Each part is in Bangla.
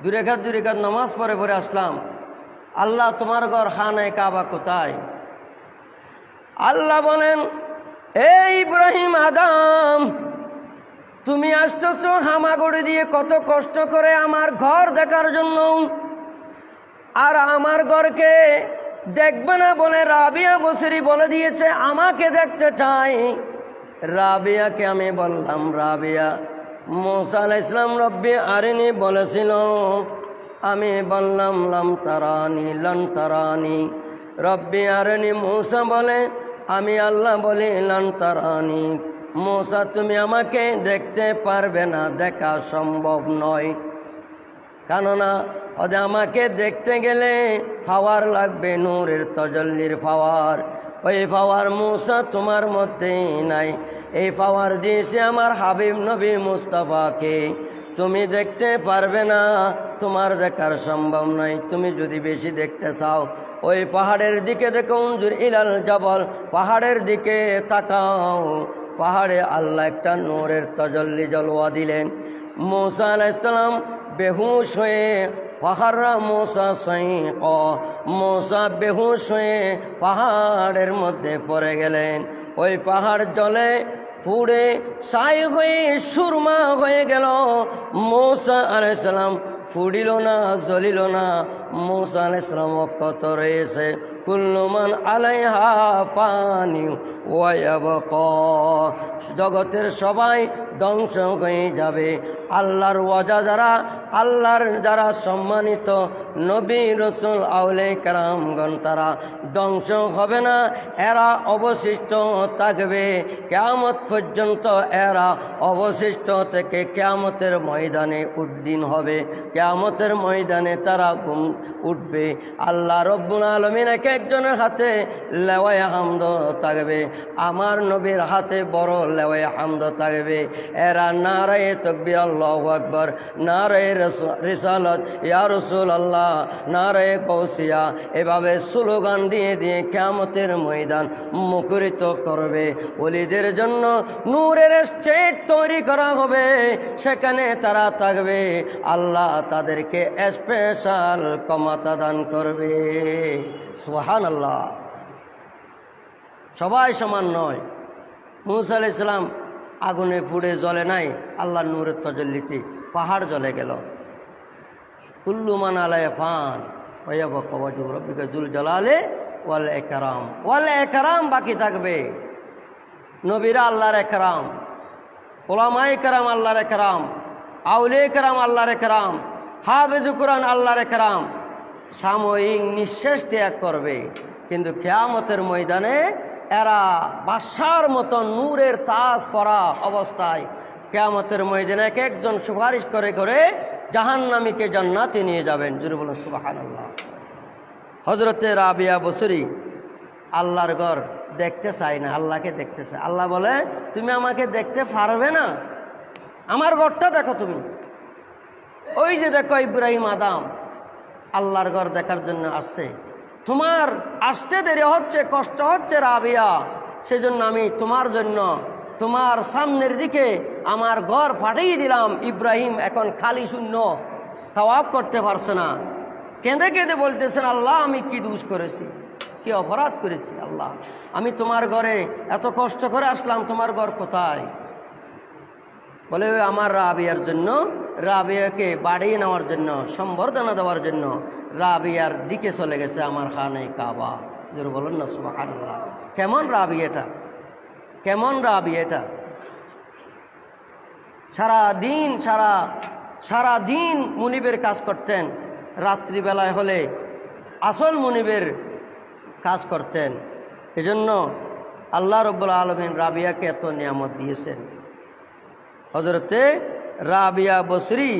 দুই রেখাত নামাজ পড়ে পড়ে আসলাম। আল্লাহ তোমার ঘর খানায়ে কাবা কোথায়? আল্লাহ বলেন, এই ইব্রাহিম আদম, তুমি আসতেছো হামাগুড়ি দিয়ে কত কষ্ট করে আমার ঘর দেখার জন্য, আর আমার ঘরকে দেখবে না বলে রাবিয়া বসরি বলে দিয়েছে আমাকে দেখতে চাই। রাবিয়াকে আমি বললাম, রাবিয়া, মুসা আলাইহিস সালাম রব্বি আরিনি বলেছিল, আমি বললাম লাম তারানি লান তারানি। রব্বি আরিনি মুসা বলে, আমি আল্লাহ বলি লান তারানি। মুসা, তুমি আমাকে দেখতে পারবে না, দেখা সম্ভব নয়। কেননা আমাকে দেখতে গেলে পাওয়ার লাগবে, নূরের তজল্লির পাওয়ার। ওই পাওয়ার মুসা তোমার মধ্যে নাই। এই পাওয়ার দিয়েছে আমার হাবিব নবী মুস্তাফাকে। তুমি দেখতে পারবে না, তোমার দেখার সম্ভব নয়। তুমি যদি বেশি দেখতে চাও ওই পাহাড়ের দিকে দেখো, উনজুর ইলাল জাবাল, পাহাড়ের দিকে তাকাও। পাহাড়ে আল্লাহ একটা নূরের তজল্লি জলওয়া দিলেন। মুসা আলাইহিস সালাম বেহুশ হয়ে পাহাড়রা মুসা সাইক, মুসা বেহুশ হয়ে পাহাড়ের মধ্যে পড়ে গেলেন। ওই পাহাড় জলে পুড়ে ছাই হয়ে সুরমা হয়ে গেল। মুসা আলাইহিস সালাম ফুড়িল না, জ্বলিল না। মুসা আলাইহিস সালাম অক্ষত রয়েছে। কুল্লু মান আলাইহা ফানি ওয়া ইয়াবকা, জগতের সবাই ধ্বংস হয়ে যাবে। আল্লাহর ওয়াজা যারা, আল্লাহর যারা সম্মানিত নবী রসুল আউলে কেরামগণ, তারা ধ্বংস হবে না, এরা অবশিষ্ট থাকবে কিয়ামত পর্যন্ত। এরা অবশিষ্ট থেকে কিয়ামতের ময়দানে উদ্দিন হবে, কিয়ামতের ময়দানে তারা উঠবে। আল্লাহ রব্বুল আলামিন এক একজনের হাতে লেওয়ায়ে হামদ থাকবে। আমার নবীর হাতে বড় লেওয়ায়ে হামদ থাকবে। এরা নারায়ে তাকবীর আল্লাহু আকবার, নারায়ে রিসালাত ইয়া রাসূলুল্লাহ, নারায়ে গাউসিয়া, এভাবে স্লোগান দিয়ে দিয়ে কিয়ামতের ময়দান মুখরিত করবে। ওলিদের জন্য নূরের স্টেজ তৈরি করা হবে, সেখানে তারা থাকবে। আল্লাহ তাদেরকে স্পেশাল ক্ষমতা দান করবে। সুবহানাল্লাহ। সবাই সমান নয়। মুসা আলাইহিস সালাম আগুনে পুড়ে জ্বলে নাই, আল্লাহর নূরের তজল্লিতে পাহাড় জ্বলে গেল। কুল্লু মান আলাইহা ফান ওয়া ইয়াবকা ওয়াজহু রাব্বিকা যুল জালালি ওয়াল ইকরাম। ওয়াল ইকরাম বাকি থাকবে। নবীরা আল্লাহর ইকরাম, উলামায়ে কেরাম আল্লাহর ইকরাম, আউলিয়া কেরাম আল্লাহর ইকরাম, হাফেজ কুরআন আল্লাহর ইকরাম। সাময়িক নিঃশ্বাস ত্যাগ করবে, কিন্তু কিয়ামতের ময়দানে এরা বাদশার মতো নূরের তাজ পরা অবস্থায় কিয়ামতের ময়দানে এক একজন সুপারিশ করে করে জাহান্নামীকে জান্নাতে নিয়ে যাবেন। জোরে বলুন সুবহানাল্লাহ। হযরতে রাবিয়া বসরি আল্লাহর ঘর দেখতে চাই না, আল্লাহকে দেখতে চায়। আল্লাহ বলে, তুমি আমাকে দেখতে পারবে না, আমার ঘরটা দেখো। তুমি ওই যে দেখো ইব্রাহিম আদম আল্লাহর ঘর দেখার জন্য আসছে, তোমার আসতে দেরি হচ্ছে, কষ্ট হচ্ছে রাবিয়া, সেজন্য আমি তোমার জন্য তোমার সামনের দিকে আমার ঘর পাঠিয়ে দিলাম। ইব্রাহিম এখন খালি শূন্য, তাওয়াফ করতে পারছে না। কেঁদে কেঁদে বলতেছেন, আল্লাহ আমি কি দোষ করেছি, কি অপরাধ করেছি? আল্লাহ, আমি তোমার ঘরে এত কষ্ট করে আসলাম, তোমার ঘর কোথায়? বলে, ওই আমার রাবিয়ার জন্য, রাবিয়াকে বাড়িয়ে নেওয়ার জন্য, সম্বর্ধনা দেওয়ার জন্য রাবিয়ার দিকে চলে গেছে আমার খানায়ে কাবা। জোরে বলুন না সুবহানাল্লাহ। কেমন রাবিয়াটা, কেমন রাবিয়াটা! সারাদিন মুনিবের কাজ করতেন, রাত্রিবেলায় হলে আসল মুনিবের কাজ করতেন। এজন্য আল্লাহ রাব্বুল আলামিন রাবিয়াকে এত নিয়ামত দিয়েছেন। হযরতে রাবিয়া বসরি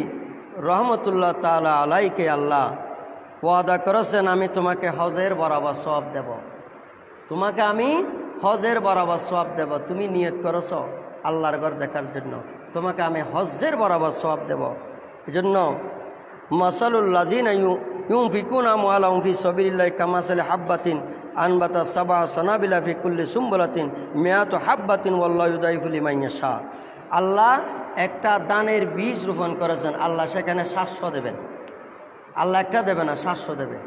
রহমতুল্লাহ তাআলা আলাইকে আল্লাহ ওয়াদা করেছেন, আমি তোমাকে হজের বরাবর সওয়াব দেব, তোমাকে আমি হজের বরাবর সওয়াব দেব। তুমি নিয়ত করেছ আল্লাহর ঘর দেখার জন্য, তোমাকে আমি হজ্জের বরাবর সওয়াব দেব। এজন্য মাসালুল লাযিনা ইউনফিকুনা আমওয়ালাহুম ফি সাবিলিল্লাহি কামাসালি হাব্বাতিন আনবাতা সাবআ সানাবিলা ফি কুল্লি সুমবুলাতিন মিআতু হাব্বাতিন ওয়াল্লাহু ইউদাইফু লিমান ইয়াশা। আল্লাহ একটা দানের বীজ রোপণ করেছেন, আল্লাহ সেখানে 700 দেবেন। আল্লাহ একটা দেবে না, 700 দেবে।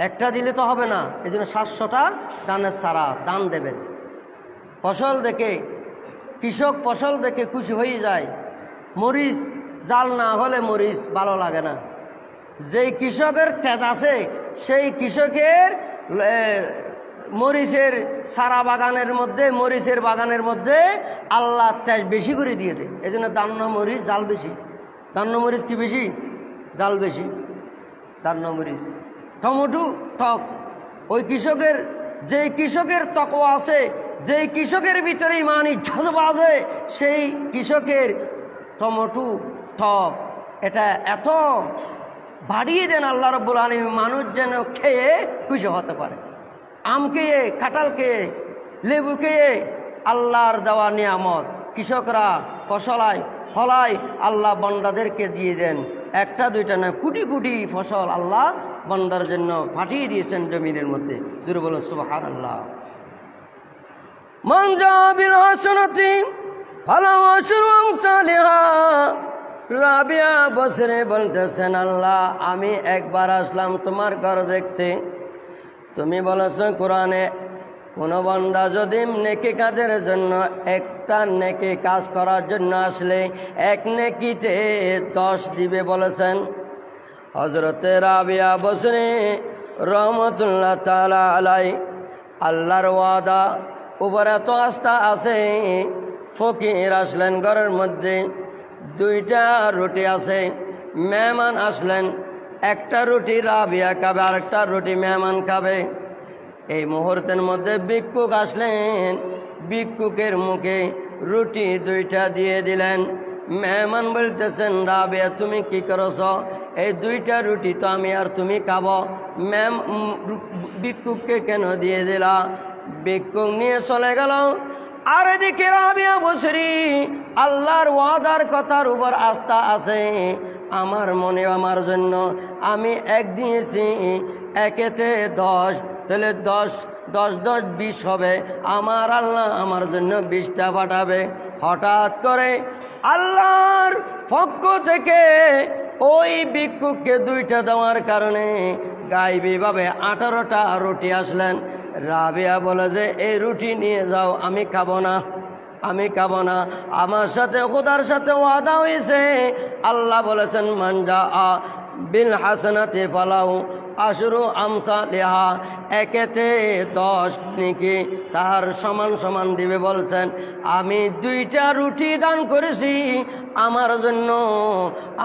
একটা দিলে তো হবে না, এই জন্য 700টা দানের সারা দান দেবেন। ফসল দেখে কৃষক ফসল দেখে খুশি হয়ে যায়। মরিচ জাল না হলে মরিচ ভালো লাগে না। যেই কৃষকের তেজ আছে সেই কৃষকের মরিচের সারা বাগানের মধ্যে, মরিচের বাগানের মধ্যে আল্লাহ তেজ বেশি করে দিয়ে দেয়। এই জন্য দান্ন মরিচ জাল বেশি। দান্ন মরিচ কি বেশি? জাল বেশি। দান্ন মরিচ টমেটো টক। ওই কৃষকের, যেই কৃষকের তকওয়া আছে, যেই কৃষকের ভিতরে ইমানি জজবা আছে, সেই কৃষকের টমেটো টক এটা এত বাড়িয়ে দেন আল্লাহ রাব্বুল আলামিন, মানুষ যেন খেয়ে খুশি হতে পারে। আম খেয়ে, কাঁঠাল খেয়ে, লেবু খেয়ে, আল্লাহর দেওয়া নিয়ামত কৃষকরা ফলায় আল্লাহ বান্দাদেরকে দিয়ে দেন। একটা দুইটা নয়, কোটি কোটি ফসল আল্লাহ বান্দার জন্য পাঠিয়ে দিয়েছেন জমিনের মধ্যে। জোরে বলুন সুবহানাল্লাহ। মান জাআ বিল হাসানাতি ফালাহু আশরু আমসালিহা। রাবিয়া বসরে বলতেছেন, আল্লাহ আমি একবার আসলাম তোমার ঘর দেখতে, তুমি বলেছো কোরআনে কোন বান্দা যদি নেকি কাজের জন্য, একটা নেকি কাজ করার জন্য আসলে এক নেকিতে 10 দিবে বলেছেন। হযরতে রাবিয়া বসরি রহমতুল্লাহ তাআলা আলাই আল্লাহর ওয়াদা উপর এত আস্থা আছে। ফকির আসলেন ঘরের মধ্যে, 2টা রুটি আছে, মেহমান আসলেন, একটা রুটি রাবিয়া খাবে, আরেকটা রুটি মেহমান খাবে। এই মুহূর্তের মধ্যে ভিক্ষুক আসলেন, ভিক্ষুকের মুখে রুটি 2টা দিয়ে দিলেন। মেহমান বলতেছেন, রাবিয়া তুমি কি করছ? এই 2টা রুটি তো আমি আর তুমি খাবো, ভিক্ষুককে কেন দিয়ে দিলা? ভিক্ষুক নিয়ে চলে গেল। আর এদিকে রাবিয়া বসরি আল্লাহর ওয়াদার কথার উপর আস্থা আছে। আমার মনে আমার জন্য আমি 1 দিয়েছি, একেতে 10, তাহলে 10 10 10 20 হবে। আমার আল্লাহ আমার জন্য 20টা পাঠাবে। হঠাৎ করে আল্লাহর পক্ষ থেকে ওই ভিক্ষুককে 2টা দেওয়ার কারণে গায়েবীভাবে 18টা রুটি আসলেন। রাবিয়া বলে যে এই রুটি নিয়ে যাও, আমি খাবো না, আমি খাবো না। আমার সাথে খোদার সাথে ওয়াদা হয়েছে, আল্লাহ বলেছেন মান জাআ বিল হাসানাতি ফালাহু আশরু আমসালিহা, একেতে 10 নেকি তার সমান সমান দিবে বলছেন। আমি 2টা রুটি দান করেছি, আমার জন্য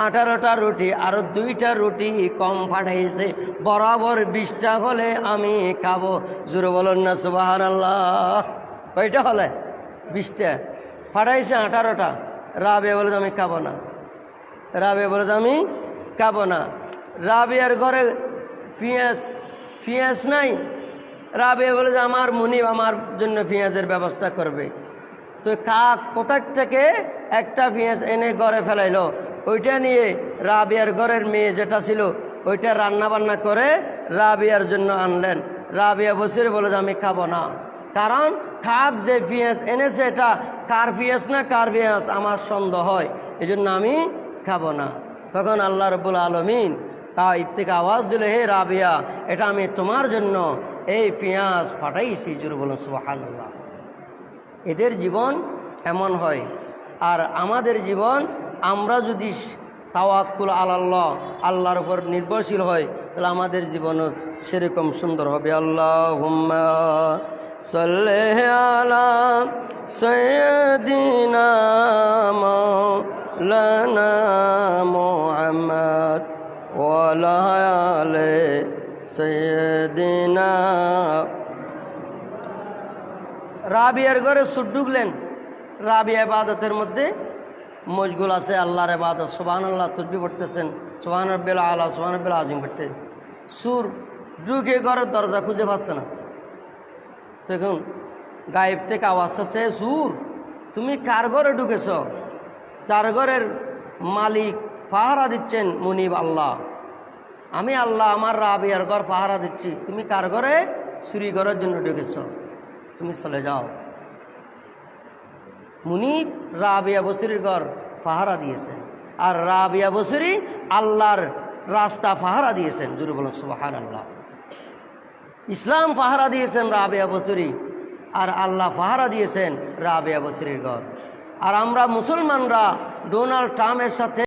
18টা রুটি আর 2টা রুটি কম পাঠাইছে, বরাবর 20টা হলে আমি খাবো। জোরে বলুন না সুবহানাল্লাহ। কয়টা হলে? 20টা পাঠাইছে, 18টা। রাবিয়া বলে আমি খাবো না, রাবিয়া বলে আমি খাবো না। রাবিয়ার ঘরে পেঁয়াজ নাই। রাবিয়া বলে যে আমার মুনিব আমার জন্য পেঁয়াজের ব্যবস্থা করবে। তো কাক কোথার থেকে একটা পেঁয়াজ এনে ঘরে ফেলাইলো, ওইটা নিয়ে রাবিয়ার ঘরের মেয়ে যেটা ছিল ওইটা রান্না বান্না করে রাবিয়ার জন্য আনলেন। রাবিয়া বসির বলে যে আমি খাবো না, কারণ কাক যে পেঁয়াজ এনেছে এটা কার পেঁয়াজ না কার পেঁয়াজ আমার সন্দেহ হয়, এই জন্য আমি খাবো না। তখন আল্লাহ রাব্বুল আলামিন গায়েব থেকে আওয়াজ দিল, হে রাবিয়া, এটা আমি তোমার জন্য এই পেঁয়াজ পাঠাইছি। জোরে বলুন সুবহানাল্লাহ। এদের জীবন এমন হয়, আর আমাদের জীবন আমরা যদি তাওয়াক্কুল আলাল্লাহ, আল্লাহর উপর নির্ভরশীল হয়, তাহলে আমাদের জীবনও সেরকম সুন্দর হবে। আল্লাহুম্মা সাল্লি আলা সাইয়্যিদিনা মাওলানা মুহাম্মদ ওয়া আলা আলি সাইয়্যিদিনা। রাবিয়ার ঘরে সুর ঢুকলেন। রাবিয়া ইবাদতের মধ্যে মশগুল আছে, আল্লাহর ইবাদত, সুবহানাল্লাহ তাসবিহ পড়তেছেন, সুবহান রাব্বিল আলা, সুবহান রাব্বিল আযীম পড়তে। সুর ঢুকে ঘরের দরজা খুঁজে পাচ্ছে না। তখন গায়েব থেকে আওয়াজ হচ্ছে, সুর তুমি কার ঘরে ঢুকেছ? যার ঘরের মালিক পাহারা দিচ্ছেন মুনিব আল্লাহ, আমি আল্লাহ আমার রাবিয়ার ঘর পাহারা দিচ্ছি, তুমি কার ঘরে? চুরি করার জন্য ঢুকেছ, তুমি চলে যাও। মুনিব রাবিয়া বসরির ঘর পাহারা দিয়েছেন, আর রাবিয়া বসরি আল্লাহর রাস্তা পাহারা দিয়েছেন। জুড়ে বলুন সুবহানাল্লাহ। ইসলাম পাহারা দিয়েছেন রাবিয়া বসরি, আর আল্লাহ পাহারা দিয়েছেন রাবিয়া বসরির ঘর। আর আমরা মুসলমানরা ডোনাল্ড ট্রাম্পের সাথে